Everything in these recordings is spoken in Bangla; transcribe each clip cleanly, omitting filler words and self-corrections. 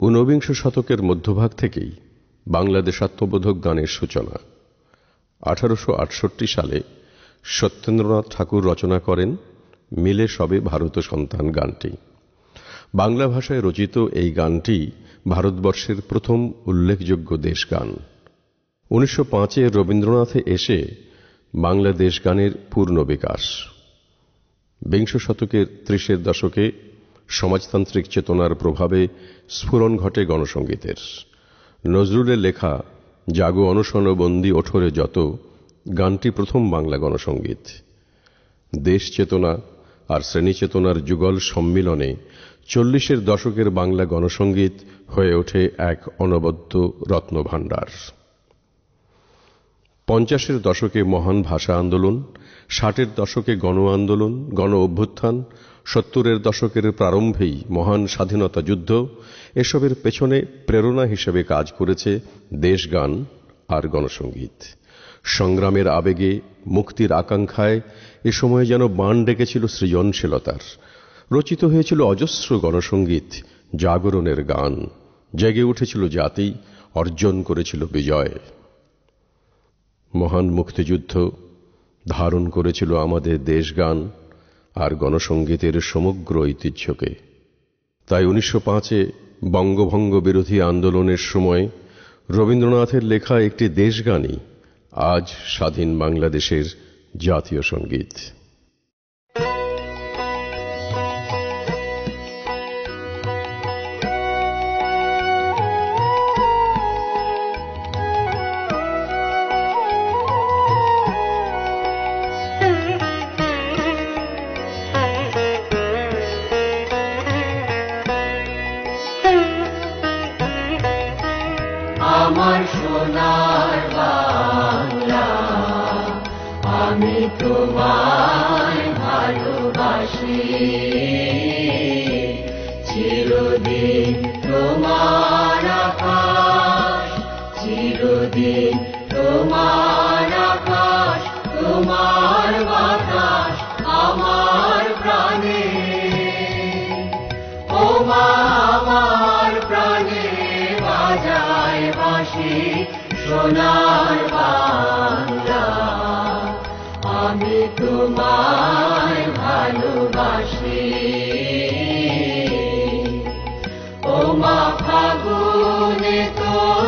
ঊনবিংশ শতকের মধ্যভাগ থেকেই বাংলা দেশাত্মবোধক গানের সূচনা। 1868 সালে সত্যেন্দ্রনাথ ঠাকুর রচনা করেন মিলে সবে ভারত সন্তান গানটি। বাংলা ভাষায় রচিত এই গানটি ভারতবর্ষের প্রথম উল্লেখযোগ্য দেশগান। 1905-এ রবীন্দ্রনাথে এসে বাংলা দেশগানের পূর্ণ বিকাশ। বিংশ শতকের 30-এর দশকে সমাজতান্ত্রিক চেতনার প্রভাবে স্ফুরণ ঘটে গণসঙ্গীতের। নজরুলের লেখা জাগো অনশন বন্দি ওঠরে যত গানটি প্রথম বাংলা গণসঙ্গীত। দেশ চেতনা আর শ্রেণী চেতনার যুগল সম্মিলনে 40-এর দশকের বাংলা গণসঙ্গীত হয়ে ওঠে এক অনবদ্য রত্নভাণ্ডার। 50-এর দশকে মহান ভাষা আন্দোলন, 60-এর দশকে গণ আন্দোলন, গণ অভ্যুত্থান, 70-এর দশকের প্রারম্ভেই মহান স্বাধীনতা যুদ্ধ, এসবের পেছনে প্রেরণা হিসেবে কাজ করেছে দেশগান আর গণসঙ্গীত। সংগ্রামের আবেগে, মুক্তির আকাঙ্ক্ষায় এ সময় যেন বাণ ডেকেছিল সৃজনশীলতার। রচিত হয়েছিল অজস্র গণসঙ্গীত, জাগরণের গান। জেগে উঠেছিল জাতি, অর্জন করেছিল বিজয়। মহান মুক্তিযুদ্ধ ধারণ করেছিল আমাদের দেশগান আর গণসঙ্গীতের সমগ্র ঐতিহ্যকে। তাই 1905-এ বঙ্গভঙ্গ বিরোধী আন্দোলনের সময় রবীন্দ্রনাথের লেখা একটি দেশগানই আজ স্বাধীন বাংলাদেশের জাতীয় সঙ্গীত। আমার সোনার বাংলা, আমি তোমায় ভালোবাসি, চিরদিন তোমার আকাশ, চিরদিন তোমার আকাশ, তোমার বাতাস আমার প্রাণে, ও মা আমার প্রাণে বাজায় বাঁশি সোনার বাংলা, আমি তোমায় ভালোবাসি। ও মা ফাগুনে তোর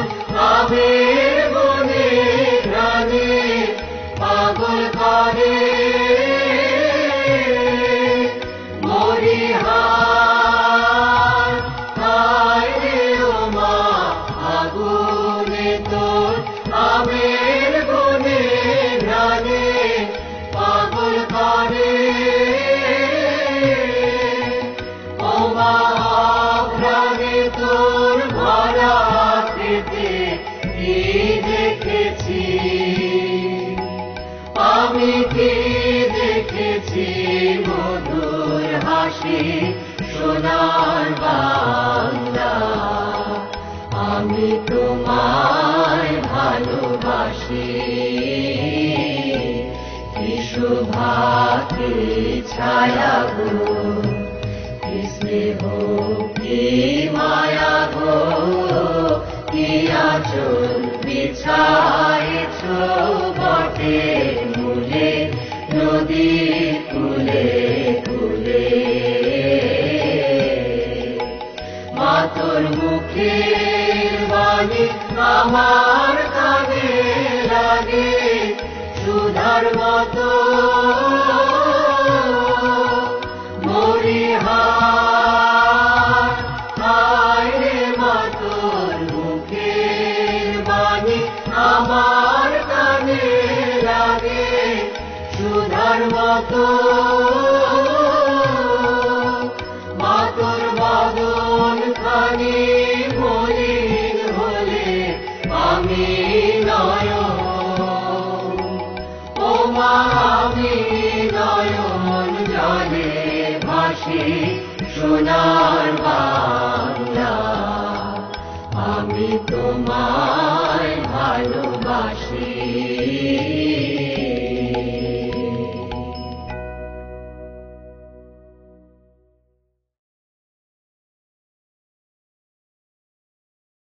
আবির বনে প্রাণে পাগল করে আমি কি দেখেছি মধুর হাসি সোনার বাংলা, আমি তোমায় ভালোবাসি। কি শোভা কি ছায়া গো, কি স্নেহ কি মায়া গো, কি আঁচল বিছায়েছ বটে মূলে নদীর কূলে কূলে, মা তোর মুখের বাণী আমার কানে লাগে সুধার মতো, মরিহার হায় রে মা তোর মুখের বাণী আমার কানে লাগে সুধার মতো, মা তোর বদন খানি